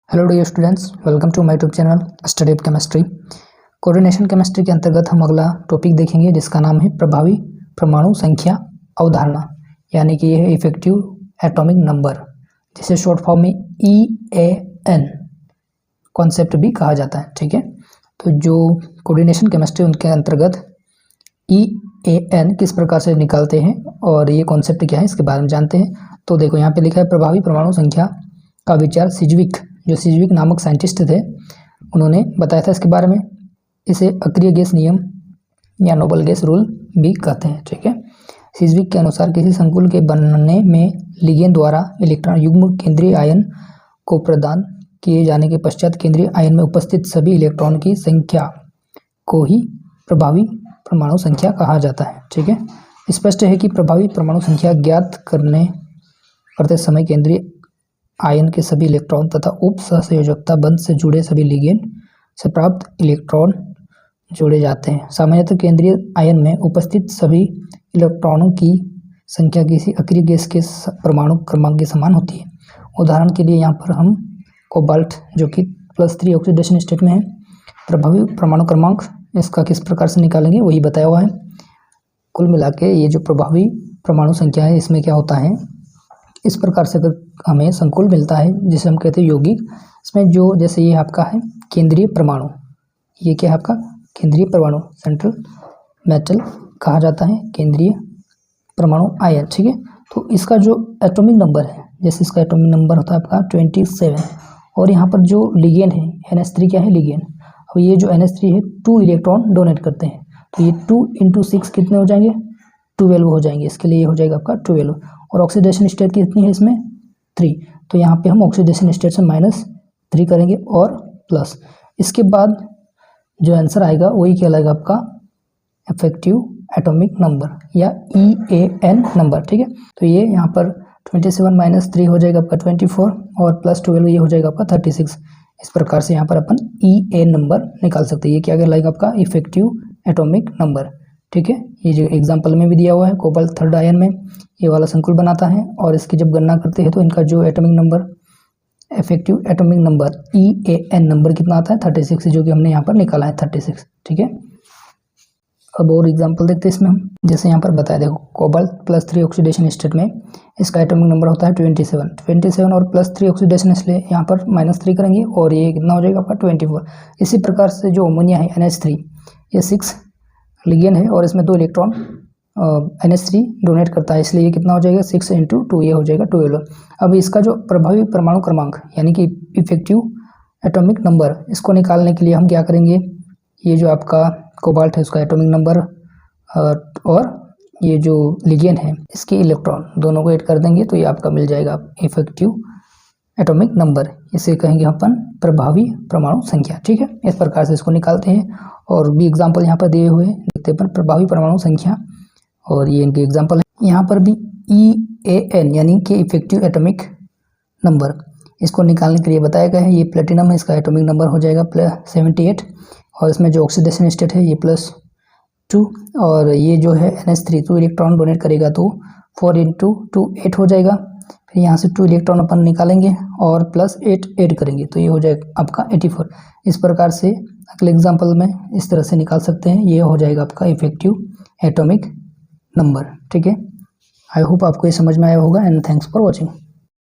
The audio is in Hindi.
Hello dear students, welcome to my YouTube channel study of chemistry. Coordination chemistry के अंतर्गत हम अगला टॉपिक देखेंगे जिसका नाम है प्रभावी परमाणु संख्या अवधारणा, यानी कि यह है इफेक्टिव एटॉमिक नंबर, जिसे शॉर्ट फॉर्म में EAN कॉन्सेप्ट भी कहा जाता है। ठीक है, तो जो कोऑर्डिनेशन केमिस्ट्री उनके अंतर्गत EAN किस प्रकार से निकालते हैं और ये कॉन्सेप्ट क्या है इसके बारे में जानते हैं। तो देखो यहाँ पे लिखा है प्रभावी परमाणु संख्या का विचार सिज्विक नामक साइंटिस्ट थे, उन्होंने बताया था इसके बारे में। इसे अक्रिय गैस नियम या नोबल गैस रूल भी कहते हैं। ठीक है, सिज्विक के अनुसार किसी संकुल के बनने में लिगेंड द्वारा इलेक्ट्रॉन युग्म केंद्रीय आयन को प्रदान किए जाने के पश्चात केंद्रीय आयन में उपस्थित सभी इलेक्ट्रॉन की संख्या को ही प्रभावी परमाणु संख्या कहा जाता है। ठीक है, स्पष्ट है कि प्रभावी परमाणु संख्या ज्ञात करते समय केंद्रीय आयन के सभी इलेक्ट्रॉन तथा उप सहसंयोजकता बंध से जुड़े सभी लिगेंड से प्राप्त इलेक्ट्रॉन जोड़े जाते हैं। सामान्यतः केंद्रीय आयन में उपस्थित सभी इलेक्ट्रॉनों की संख्या किसी अक्रिय गैस के परमाणु क्रमांक के समान होती है। उदाहरण के लिए यहाँ पर हम कोबाल्ट जो कि +3 ऑक्सीडेशन स्टेट में है, प्रभावी परमाणु क्रमांक इसका किस प्रकार से निकालेंगे वही बताया हुआ है। कुल मिला के ये जो प्रभावी परमाणु संख्या है इसमें क्या होता है, इस प्रकार से अगर हमें संकुल मिलता है जिसे हम कहते हैं यौगिक, इसमें जो जैसे ये आपका है केंद्रीय परमाणु, ये क्या है आपका केंद्रीय परमाणु, सेंट्रल मेटल कहा जाता है केंद्रीय परमाणु आयन। ठीक है, तो इसका जो एटॉमिक नंबर है, जैसे इसका एटॉमिक नंबर होता है आपका 27 और यहाँ पर जो लिगेंड है NH3 क्या है लिगेंड। अब ये जो NH3 है 2 इलेक्ट्रॉन डोनेट करते हैं, तो ये 2 × 6 कितने हो जाएंगे 12 हो जाएंगे। इसके लिए ये हो जाएगा आपका 12 और ऑक्सीडेशन स्टेट कितनी है इसमें 3, तो यहाँ पे हम ऑक्सीडेशन स्टेट से -3 करेंगे और प्लस। इसके बाद जो आंसर आएगा वही कहलाएगा आपका इफेक्टिव एटॉमिक नंबर या EAN नंबर। ठीक है, तो ये यहाँ पर 27 - 3 हो जाएगा आपका 24 और +12 ये हो जाएगा आपका 36। इस प्रकार से यहाँ पर अपन EAN नंबर निकाल सकते हैं। ये क्या कहलाएगा आपका इफेक्टिव एटॉमिक नंबर। ठीक है, ये जो एग्जांपल में भी दिया हुआ है कोबाल्ट 3rd आयन में ये वाला संकुल बनाता है और इसकी जब गणना करते हैं तो इनका जो atomic number effective atomic number EAN number कितना आता है 36, जो कि हमने यहाँ पर निकाला है 36। ठीक है, अब और एग्जांपल देखते हैं इसमें हम। जैसे यहाँ पर बताया देखो कोबाल्ट +3 ऑक्सीडेशन स्टेट में इसका एटॉमिक नंबर होता है 27 और +3 ऑक्सीडेशन इसलिए यहाँ पर -3 करेंगे और ये कितना हो जाएगा आपका 24। इसी प्रकार से जो अमोनिया है NH3 ये 6 लिगेंड है और इसमें 2 इलेक्ट्रॉन NH3 डोनेट करता है, इसलिए ये कितना हो जाएगा 6 × 2 ये हो जाएगा 12। अब इसका जो प्रभावी परमाणु क्रमांक यानी कि इफेक्टिव एटॉमिक नंबर, इसको निकालने के लिए हम क्या करेंगे, ये जो आपका कोबाल्ट है उसका एटॉमिक नंबर और ये जो लिगेंड है इसके इलेक्ट्रॉन दोनों को ऐड कर देंगे तो ये आपका मिल जाएगा इफेक्टिव एटॉमिक नंबर। इसे कहेंगे अपन प्रभावी परमाणु संख्या। ठीक है, इस प्रकार से इसको निकालते हैं और भी एग्जाम्पल यहाँ पर दिए हुए हैं, देखते हैं प्रभावी परमाणु संख्या और ये इनके एग्जाम्पल है। यहाँ पर भी EAN यानी कि इफेक्टिव एटॉमिक नंबर, इसको निकालने के लिए बताया गया है। ये प्लेटिनम है, इसका एटॉमिक नंबर हो जाएगा 78 और इसमें जो ऑक्सीडेशन स्टेट है ये +2 और ये जो है NH3 2 इलेक्ट्रॉन डोनेट करेगा तो 4 × 2 8 हो जाएगा। फिर यहाँ से 2 इलेक्ट्रॉन अपन निकालेंगे और +8 ऐड करेंगे तो ये हो जाएगा आपका 84। इस प्रकार से अगले एग्जाम्पल में इस तरह से निकाल सकते हैं, ये हो जाएगा आपका इफेक्टिव एटॉमिक नंबर। ठीक है, आई होप आपको ये समझ में आया होगा एंड थैंक्स फॉर वॉचिंग।